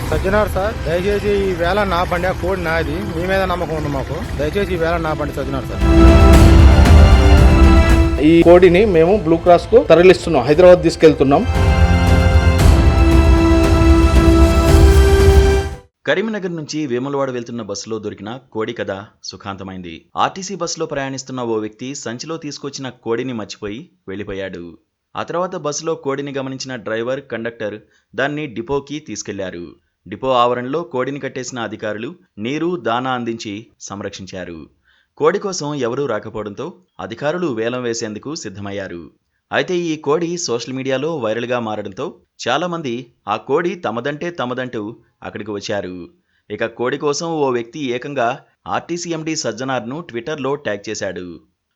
Sajjanar sir, దయచేసి ఈ వేళ నా బండి, ఆ కోడి నాది, మీ మీద నమ్మకం ఉంది మాకు. దయచేసి ఈ వేళ నా బండి సజ్జనార్ సార్. ఈ కోడిని మేము బ్లూ క్రాస్ కు తరలిస్తున్నాం, హైదరాబాద్ తీసుకెళ్తున్నాం. కరీంనగర్ నుంచి వేములవాడ వెళ్తున్న బస్సులో దొరికిన కోడి కథ సుఖాంతమైంది. ఆర్టీసీ బస్సులో ప్రయాణిస్తున్న ఓ వ్యక్తి సంచిలో తీసుకొచ్చిన కోడిని మర్చిపోయి వెళ్లిపోయాడు. ఆ తర్వాత బస్సులో కోడిని గమనించిన డ్రైవర్, కండక్టర్ దాన్ని డిపోకి తీసుకెళ్లారు. డిపో ఆవరణలో కోడిని కట్టేసిన అధికారులు నీరు, దానా అందించి సంరక్షించారు. కోడి కోసం ఎవరూ రాకపోవడంతో అధికారులు వేలం వేసేందుకు సిద్ధమయ్యారు. అయితే ఈ కోడి సోషల్ మీడియాలో వైరల్గా మారడంతో చాలామంది ఆ కోడి తమదంటూ అక్కడికి వచ్చారు. ఇక కోడి కోసం ఓ వ్యక్తి ఏకంగా ఆర్టీసీ ఎండీ సజ్జనార్ను ట్విట్టర్లో ట్యాగ్ చేశాడు.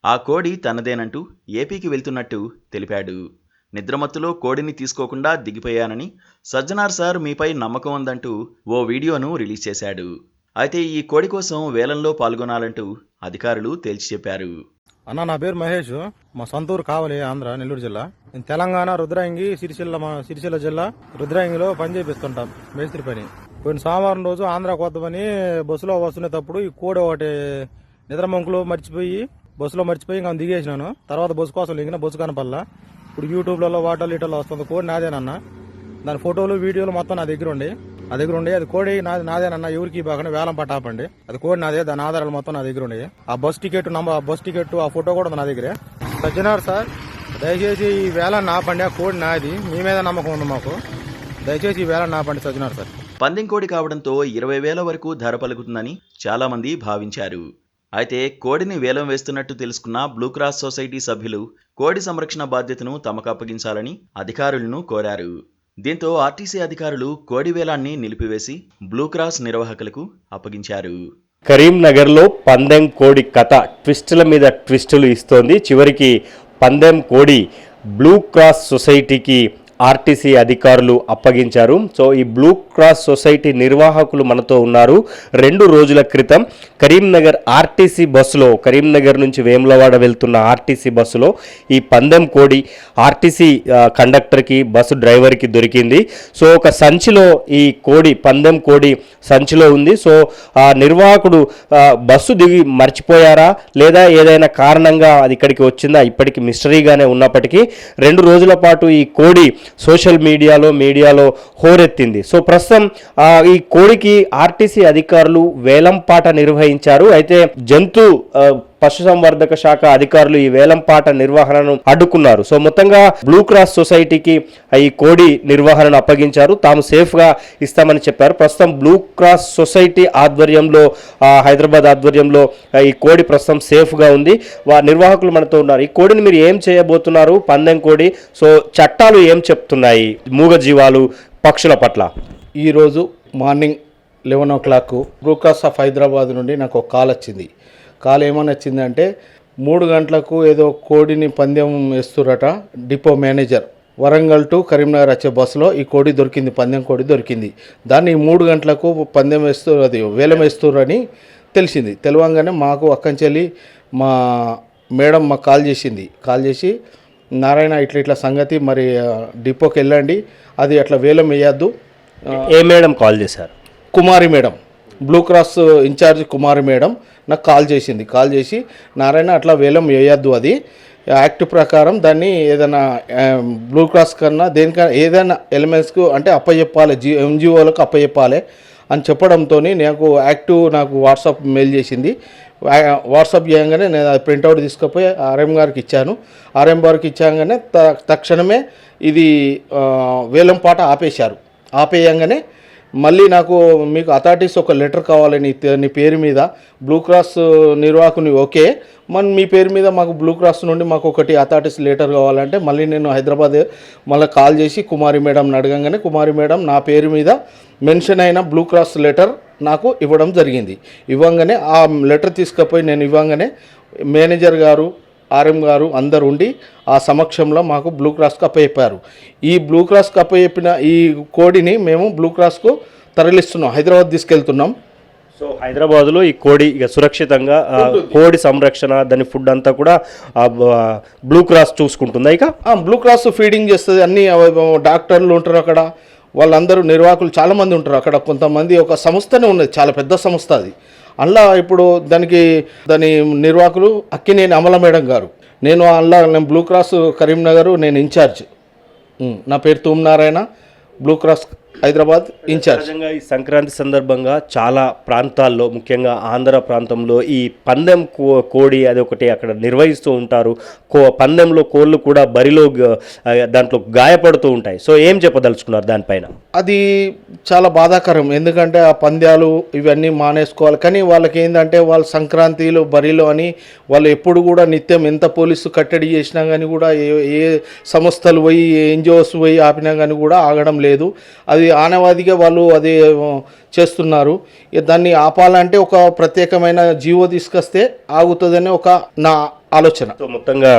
ఆ కోడి తనదేనంటూ ఏపీకి వెళ్తున్నట్టు తెలిపాడు. నిద్రమత్తులో కోడిని తీసుకోకుండా దిగిపోయానని, సజ్జనార్ సార్ మీపై నమ్మకం ఉందంటూ ఓ వీడియోను రిలీజ్ చేశాడు. అయితే ఈ కోడి కోసం వేలంలో పాల్గొనాలంటూ అధికారులు తేల్చి చెప్పారు. అన్న, నా పేరు మహేష్, మా సొంతూరు కావలి, ఆంధ్ర, నెల్లూరు జిల్లా. నేను తెలంగాణ రుద్రాంగి సిరిసిల్ల జిల్లా రుద్రాంగిలో పని చేపిస్తుంటాం, మేస్త్రి పని. పోయిన సోమవారం రోజు ఆంధ్ర కొత్త పని బస్సులో వస్తున్నప్పుడు ఈ కోడి ఒకటి నిద్రమంకులు బస్సులో మర్చిపోయి ఇంకా దిగేసినాను. తర్వాత బస్సు కోసం లింగిన బస్సు కనపల్లా. ఇప్పుడు యూట్యూబ్లలో వాటర్లో వస్తుంది. కోడి నాదేనన్న, దాని ఫోటోలు వీడియోలు మొత్తం నా దగ్గర ఉండి అది కోడి నాదేనన్న, ఎవరికి బాగానే వేలం పట్టాపండి. అది కోడి నాదే, దాని ఆధారాలు మొత్తం నా దగ్గర ఉండి. ఆ బస్ టికెట్ ఆ ఫోటో కూడా నా దగ్గరే. సజ్జనార్ సార్, దయచేసి ఈ వేళ నా బండి, ఆ కోడి నాది, మీ మీద నమ్మకం ఉంది మాకు. దయచేసి ఈ వేళ నా బండి సజ్జనార్ సార్. పందెం కోడి కావడంతో 20,000 వరకు ధర పలుకుతుందని చాలా మంది భావించారు. అయితే కోడిని వేలం వేస్తున్నట్టు తెలుసుకున్న బ్లూ క్రాస్ సొసైటీ సభ్యులు కోడి సంరక్షణ బాధ్యతను తమకు అప్పగించాలని అధికారులను కోరారు. దీంతో ఆర్టీసీ అధికారులు కోడి వేలాన్ని నిలిపివేసి బ్లూ క్రాస్ నిర్వాహకులకు అప్పగించారు. కరీంనగర్లో పందెం కోడి కథ ట్విస్టుల మీద ట్విస్టులు ఇస్తోంది. చివరికి పందెం కోడి బ్లూ క్రాస్ సొసైటీకి ఆర్టీసీ అధికారులు అప్పగించారు. సో ఈ బ్లూ క్రాస్ సొసైటీ నిర్వాహకులు మనతో ఉన్నారు. 2 రోజుల క్రితం కరీంనగర్ ఆర్టీసీ బస్సులో, కరీంనగర్ నుంచి వేములవాడ వెళ్తున్న ఆర్టీసీ బస్సులో ఈ పందెం కోడి ఆర్టీసీ కండక్టర్కి, బస్సు డ్రైవర్కి దొరికింది. సో ఒక సంచిలో ఈ కోడి, పందెం కోడి సంచిలో ఉంది. సో ఆ నిర్వాహకుడు బస్సు దిగి మర్చిపోయారా లేదా ఏదైనా కారణంగా అది ఇక్కడికి వచ్చిందా ఇప్పటికీ మిస్టరీగానే ఉన్నప్పటికీ 2 రోజుల పాటు ఈ కోడి సోషల్ మీడియాలో హోరెత్తింది. సో ప్రస్తుతం ఈ కోడికి ఆర్టీసీ అధికారులు వేలంపాట నిర్వహించారు. అయితే పశుసంవర్ధక శాఖ అధికారులు ఈ వేలంపాట నిర్వహణను అడ్డుకున్నారు. సో మొత్తంగా బ్లూ క్రాస్ సొసైటీకి ఈ కోడి నిర్వహణను అప్పగించారు. తాము సేఫ్గా ఇస్తామని చెప్పారు. ప్రస్తుతం బ్లూ క్రాస్ సొసైటీ ఆధ్వర్యంలో, హైదరాబాద్ ఆధ్వర్యంలో ఈ కోడి ప్రస్తుతం సేఫ్గా ఉంది. నిర్వాహకులు మనతో ఉన్నారు. ఈ కోడిని మీరు ఏం చేయబోతున్నారు? పందెం కోడి. సో చట్టాలు ఏం చెప్తున్నాయి మూగజీవాలు, పక్షుల పట్ల? ఈరోజు morning 11 o'clock blue cross of Hyderabad నుండి నాకు ఒక కాల్ వచ్చింది. కాల్ ఏమని వచ్చిందంటే 3 గంటలకు ఏదో కోడిని పందెం వేస్తురట. Depot manager Warangal to Karimnagar వచ్చే బస్సులో ఈ కోడి దొరికింది, పందెం కోడి దొరికింది. దాన్ని 3 గంటలకు పందెం వేలం వేస్తురని తెలిసింది. తెలియంగానే మాకు అక్కంచెల్లి మా మేడం మాకు కాల్ చేసి నారాయణ ఇట్లా సంగతి, మరి డిపోకి వెళ్ళండి, అది అట్లా వేలం వేయద్దు. ఏ మేడం కాల్ చేశారు? కుమారి మేడం, బ్లూ క్రాస్ ఇన్ఛార్జ్ కుమారి మేడం నాకు కాల్ చేసి నారాయణ అట్లా వేలం వేయద్దు, అది యాక్ట్ ప్రకారం దాన్ని ఏదైనా బ్లూ క్రాస్ కన్నా దేనికన్నా ఏదైనా ఎలిమెంట్స్కు అంటే అప్పచెప్పాలి, ఎన్జిఓలకు అప్పచెప్పాలి అని చెప్పడంతో నాకు వాట్సాప్ మెయిల్ చేసింది. వాట్సాప్ చేయగానే నేను అది ప్రింట్అవుట్ తీసుకుపోయి ఆర్ఎం గారికి ఇచ్చాను. ఆర్ఎం గారికి ఇచ్చాగానే తక్షణమే ఇది వేలంపాట ఆపేయంగానే మళ్ళీ మీకు అథారిటీస్ ఒక లెటర్ కావాలి, నీ పేరు మీద బ్లూ క్రాస్ నిర్వాహకుని ఓకే, మీ పేరు మీద మాకు బ్లూ క్రాస్ నుండి మాకు ఒకటి అథారిటీస్ లెటర్ కావాలంటే మళ్ళీ నేను హైదరాబాద్ మళ్ళీ కాల్ చేసి కుమారి మేడంని అడగంగానే కుమారి మేడం నా పేరు మీద మెన్షన్ అయిన బ్లూ క్రాస్ లెటర్ నాకు ఇవ్వడం జరిగింది. ఇవ్వంగానే ఆ లెటర్ తీసుకుపోయి నేను ఇవ్వంగానే మేనేజర్ గారు, ఆర్ఎం గారు అందరు ఉండి ఆ సమక్షంలో మాకు బ్లూ క్రాస్కు అప్పచెప్పారు. ఈ బ్లూ క్రాస్కు అప్పచెప్పిన ఈ కోడిని మేము బ్లూ క్రాస్కు తరలిస్తున్నాం, హైదరాబాద్ తీసుకెళ్తున్నాం. సో హైదరాబాద్లో ఈ కోడి ఇక సురక్షితంగా కోడి సంరక్షణ, దాని ఫుడ్ అంతా కూడా బ్లూ క్రాస్ చూసుకుంటుందా? ఇక బ్లూ క్రాస్ ఫీడింగ్ చేస్తుంది, అన్ని డాక్టర్లు ఉంటారు అక్కడ, వాళ్ళందరూ నిర్వాహకులు చాలామంది ఉంటారు అక్కడ. కొంతమంది ఒక సంస్థనే ఉన్నది, చాలా పెద్ద సంస్థ అది. అందులో ఇప్పుడు దాని నిర్వాహకులు అక్కినేని అమల మేడం గారు. నేను బ్లూ క్రాస్ కరీంనగర్ నేను ఇన్ఛార్జ్. నా పేరు Toom Narayana, Blue Cross Hyderabad in charge. సహజంగా ఈ సంక్రాంతి సందర్భంగా చాలా ప్రాంతాల్లో, ముఖ్యంగా ఆంధ్ర ప్రాంతంలో ఈ పందెం కోడి అది ఒకటి అక్కడ నిర్వహిస్తూ ఉంటారు. పందెంలో కోళ్ళు కూడా బరిలో దాంట్లో గాయపడుతూ ఉంటాయి. సో ఏం చెప్పదలుచుకున్నారు దానిపైన? అది చాలా బాధాకరం, ఎందుకంటే ఆ పంద్యాలు ఇవన్నీ మానేసుకోవాలి. కానీ వాళ్ళకి ఏంటంటే వాళ్ళ సంక్రాంతిలో బరిలో అని వాళ్ళు ఎప్పుడు కూడా నిత్యం ఎంత పోలీసు కట్టడి చేసినా కానీ కూడా ఏ సంస్థలు పోయి ఎన్జిఓస్ పోయి ఆపినా కానీ కూడా ఆగడం లేదు. అది ఆనవాదిగా వాళ్ళు అది చేస్తున్నారు. దాన్ని ఆపాలంటే ఒక ప్రత్యేకమైన జీవో తీసుకొస్తే ఆగుతుందని నా ఆలోచన. సో మొత్తంగా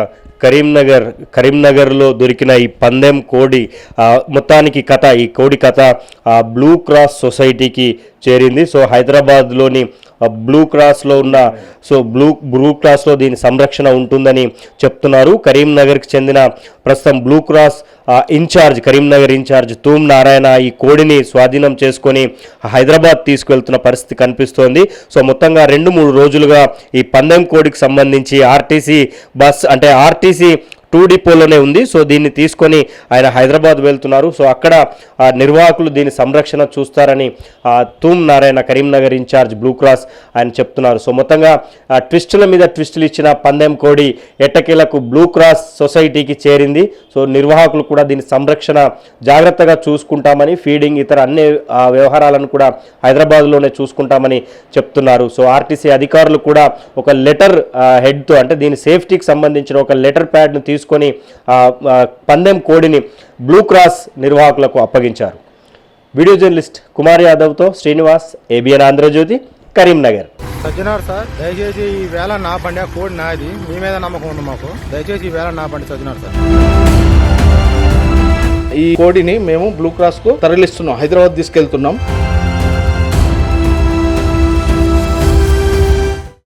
కరీంనగర్లో దొరికిన ఈ పందెం కోడి మొత్తానికి కథ, ఈ కోడి కథ బ్లూ క్రాస్ సొసైటీకి చేరింది. సో హైదరాబాద్లోని బ్లూ క్రాస్లో ఉన్న బ్లూ క్రాస్లో దీని సంరక్షణ ఉంటుందని చెప్తున్నారు. కరీంనగర్కి చెందిన ప్రస్తుతం blue cross Karimnagar incharge తూమ్ Narayana ఈ కోడిని స్వాధీనం చేసుకొని హైదరాబాద్ తీసుకువెళ్తున్న పరిస్థితి కనిపిస్తోంది. సో మొత్తంగా 2-3 రోజులుగా ఈ పందెం కోడికి సంబంధించి ఆర్టీసీ బస్ అంటే ఆర్టీసీ 2 డిపోలోనే ఉంది. సో దీన్ని తీసుకొని ఆయన హైదరాబాద్ వెళ్తున్నారు. సో అక్కడ నిర్వాహకులు దీని సంరక్షణ చూస్తారని Toom Narayana Karimnagar in charge Blue Cross ఆయన చెప్తున్నారు. సో మొత్తంగా ట్విస్టుల మీద ట్విస్టులు ఇచ్చిన పందెం కోడి ఎట్టకేలకు బ్లూ క్రాస్ సొసైటీకి చేరింది. సో నిర్వాహకులు కూడా దీని సంరక్షణ జాగ్రత్తగా చూసుకుంటామని, ఫీడింగ్ ఇతర అన్ని వ్యవహారాలను కూడా హైదరాబాద్లోనే చూసుకుంటామని చెప్తున్నారు. సో ఆర్టీసీ అధికారులు కూడా ఒక లెటర్ హెడ్తో అంటే దీని సేఫ్టీకి సంబంధించిన ఒక లెటర్ ప్యాడ్ను తీసుకొని పందెం కోడిని బ్లూ క్రాస్ నిర్వాహకులకు అప్పగించారు. వీడియో జర్నలిస్ట్ కుమార్ యాదవ్తో శ్రీనివాస్, ఏబిఎన్ ఆంధ్రజ్యోతి, కరీంనగర్. సజ్జనార్ సార్, దయచేసి ఈ వేళ నా బండి, ఆ కోడి నాది, మీ మీద నమ్మకం ఉంది మాకు. దయచేసి ఈ వేళ నా బండి సజ్జనార్ సార్. ఈ కోడిని మేము బ్లూ క్రాస్కు తరలిస్తున్నాం, హైదరాబాద్ తీసుకెళ్తున్నాం.